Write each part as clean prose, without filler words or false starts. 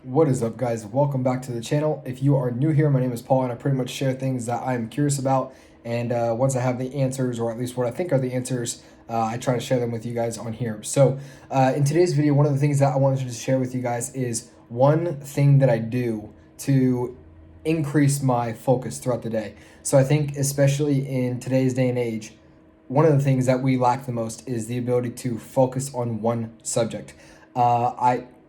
What is up, guys? Welcome back to the channel. If you are new here, my name is Paul, and I pretty much share things that I'm curious about. And once I have the answers, or at least what I think are the answers, I try to share them with you guys on here. So, in today's video, one of the things that I wanted to share with you guys is one thing that I do to increase my focus throughout the day. So, I think, especially in today's day and age, one of the things that we lack the most is the ability to focus on one subject.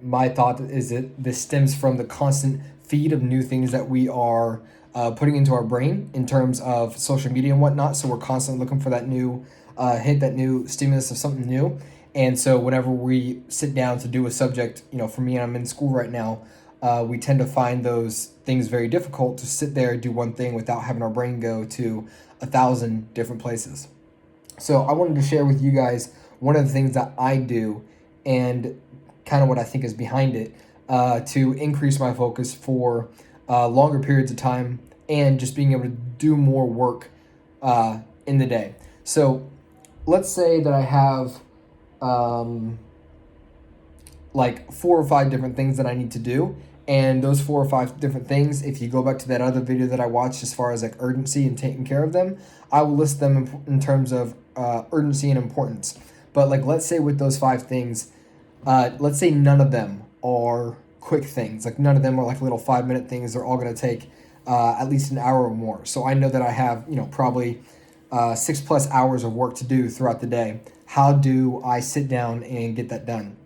My thought is that this stems from the constant feed of new things that we are putting into our brain in terms of social media and whatnot. So we're constantly looking for that new hit, that new stimulus of something new. And so whenever we sit down to do a subject, for me, I'm in school right now. We tend to find those things very difficult to sit there and do one thing without having our brain go to 1,000 different places. So I wanted to share with you guys one of the things that I do and kind of what I think is behind it to increase my focus for longer periods of time and just being able to do more work in the day. So let's say that I have like 4 or 5 different things that I need to do. And those 4 or 5 different things, if you go back to that other video that I watched as far as like urgency and taking care of them, I will list them in terms of urgency and importance. But like, let's say with those 5 things, let's say none of them are quick things. Like none of them are like little 5-minute things. They're all going to take at least an hour or more. So I know that I have, probably 6+ hours of work to do throughout the day. How do I sit down and get that done?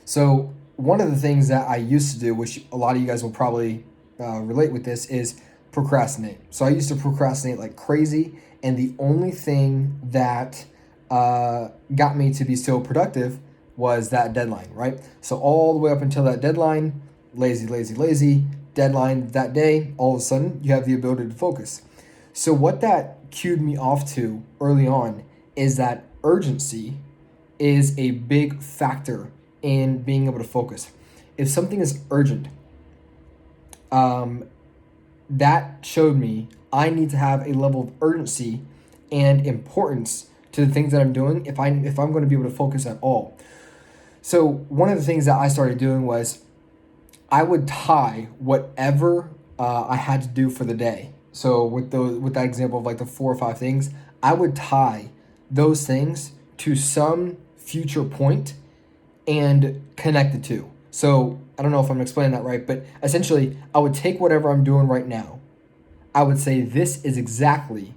So one of the things that I used to do, which a lot of you guys will probably relate with this, is procrastinate. So I used to procrastinate like crazy. And the only thing that got me to be so productive was that deadline, right? So all the way up until that deadline, lazy, deadline that day, all of a sudden you have the ability to focus. So what that cued me off to early on is that urgency is a big factor in being able to focus. If something is urgent, that showed me I need to have a level of urgency and importance to the things that I'm doing if I'm going to be able to focus at all. So one of the things that I started doing was I would tie whatever I had to do for the day. So with that example of like the 4 or 5 things, I would tie those things to some future point and connect the two. So I don't know if I'm explaining that right, but essentially I would take whatever I'm doing right now. I would say this is exactly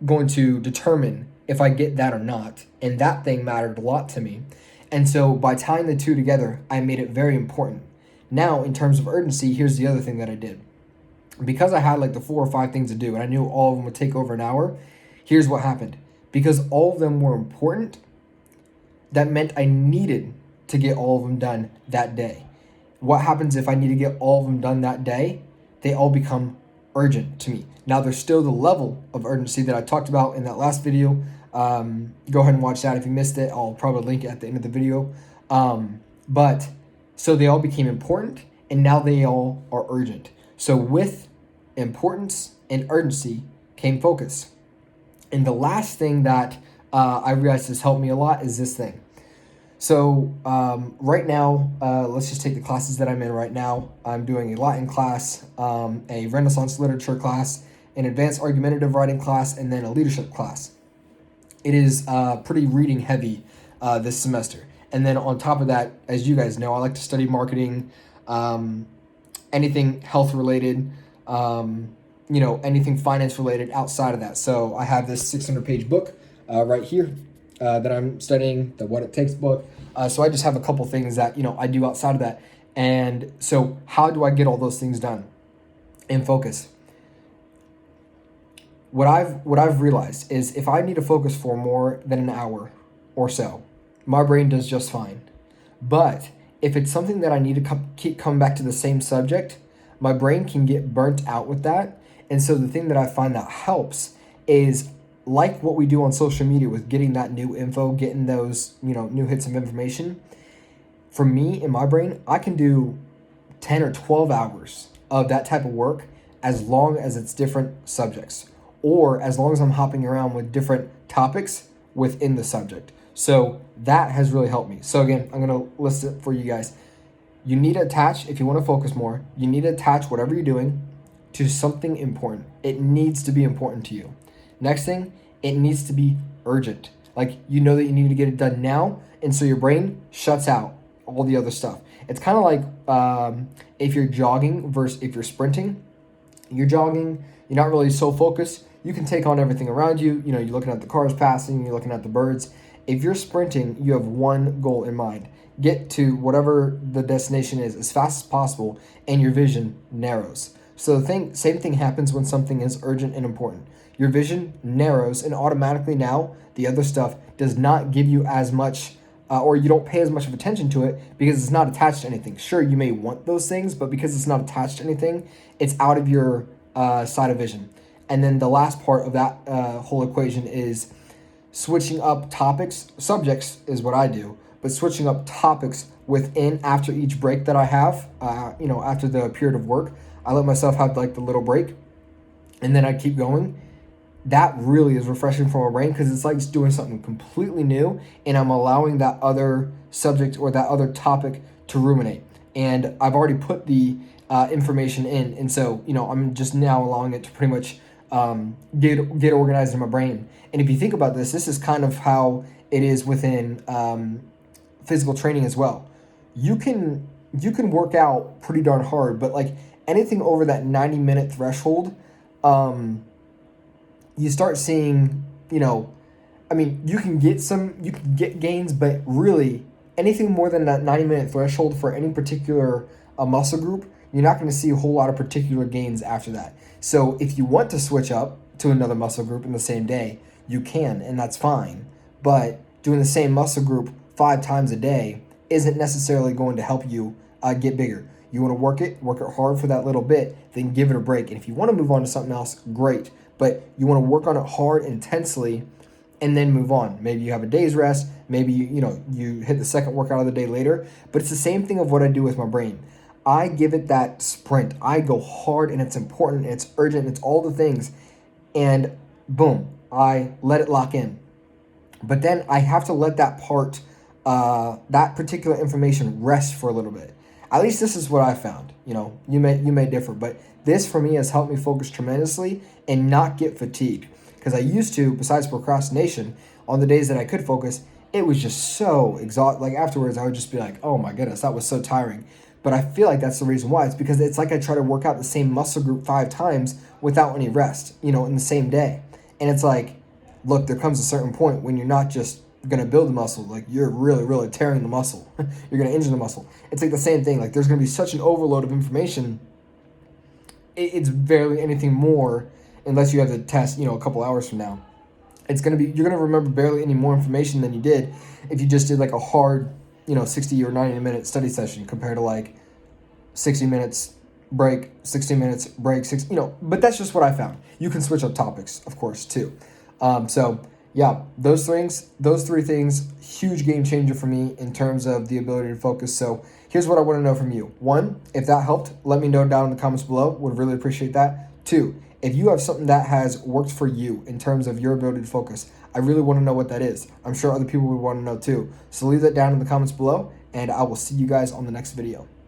going to determine if I get that or not. And that thing mattered a lot to me. And so by tying the two together, I made it very important. Now, in terms of urgency, here's the other thing that I did. Because I had like the 4 or 5 things to do and I knew all of them would take over an hour, here's what happened. Because all of them were important, that meant I needed to get all of them done that day. What happens if I need to get all of them done that day? They all become urgent to me. Now, there's still the level of urgency that I talked about in that last video. Go ahead and watch that. If you missed it, I'll probably link it at the end of the video. But so they all became important and now they all are urgent. So with importance and urgency came focus. And the last thing that I realized has helped me a lot is this thing. So right now, let's just take the classes that I'm in right now. I'm doing a Latin class, a Renaissance literature class, an advanced argumentative writing class, and then a leadership class. It is pretty reading heavy this semester. And then on top of that, as you guys know, I like to study marketing, anything health related, anything finance related outside of that. So I have this 600-page book right here that I'm studying, the What It Takes book. So I just have a couple things that, I do outside of that. And so how do I get all those things done and focus? What I've realized is if I need to focus for more than an hour or so, my brain does just fine. But if it's something that I need to keep coming back to the same subject, my brain can get burnt out with that. And so the thing that I find that helps is like what we do on social media with getting that new info, getting those, new hits of information. For me, in my brain, I can do 10 or 12 hours of that type of work as long as it's different subjects, or as long as I'm hopping around with different topics within the subject. So that has really helped me. So again, I'm going to list it for you guys. You need to attach, if you want to focus more, you need to attach whatever you're doing to something important. It needs to be important to you. Next thing, it needs to be urgent. Like, you know that you need to get it done now, and so your brain shuts out all the other stuff. It's kind of like if you're jogging versus if you're sprinting. You're jogging, you're not really so focused. You can take on everything around you. You know, you're looking at the cars passing, you're looking at the birds. If you're sprinting, you have one goal in mind: get to whatever the destination is as fast as possible, and your vision narrows. So same thing happens when something is urgent and important. Your vision narrows, and automatically now the other stuff does not give you as much, or you don't pay as much of attention to it because it's not attached to anything. Sure, you may want those things, but because it's not attached to anything, it's out of your side of vision. And then the last part of that whole equation is switching up topics. Subjects is what I do, but switching up topics within after each break that I have, after the period of work, I let myself have like the little break, and then I keep going. That really is refreshing for my brain because it's like doing something completely new, and I'm allowing that other subject or that other topic to ruminate. And I've already put the information in, and so I'm just now allowing it to pretty much get organized in my brain. And if you think about this, this is kind of how it is within physical training as well. You can work out pretty darn hard, but like anything over that 90-minute threshold, you start seeing, you can get gains, but really anything more than that 90-minute threshold for any particular muscle group, you're not going to see a whole lot of particular gains after that. So if you want to switch up to another muscle group in the same day, you can, and that's fine. But doing the same muscle group 5 times a day isn't necessarily going to help you get bigger. You want to work it hard for that little bit, then give it a break. And if you want to move on to something else, great. But you want to work on it hard, intensely, and then move on. Maybe you have a day's rest. Maybe you hit the second workout of the day later. But it's the same thing of what I do with my brain. I give it that sprint. I go hard, and it's important, and it's urgent, and it's all the things. And boom, I let it lock in. But then I have to let that part, that particular information rest for a little bit. At least this is what I found. You may differ, but this for me has helped me focus tremendously and not get fatigued. Because I used to, besides procrastination, on the days that I could focus, it was just so exhausting. Like afterwards, I would just be like, oh my goodness, that was so tiring. But I feel like that's the reason why. It's because it's like I try to work out the same muscle group 5 times without any rest, in the same day. And it's like, look, there comes a certain point when you're not just going to build the muscle, like you're really, really tearing the muscle. You're going to injure the muscle. It's like the same thing. Like there's going to be such an overload of information. It's barely anything more, unless you have the test, a couple hours from now. You're going to remember barely any more information than you did if you just did like a hard, 60 or 90-minute study session compared to like 60 minutes break, 60 minutes break, but that's just what I found. You can switch up topics, of course, too. So yeah, those 3 things, huge game changer for me in terms of the ability to focus. So here's what I want to know from you. 1, if that helped, let me know down in the comments below. Would really appreciate that. 2, if you have something that has worked for you in terms of your ability to focus, I really want to know what that is. I'm sure other people would want to know too. So leave that down in the comments below, and I will see you guys on the next video.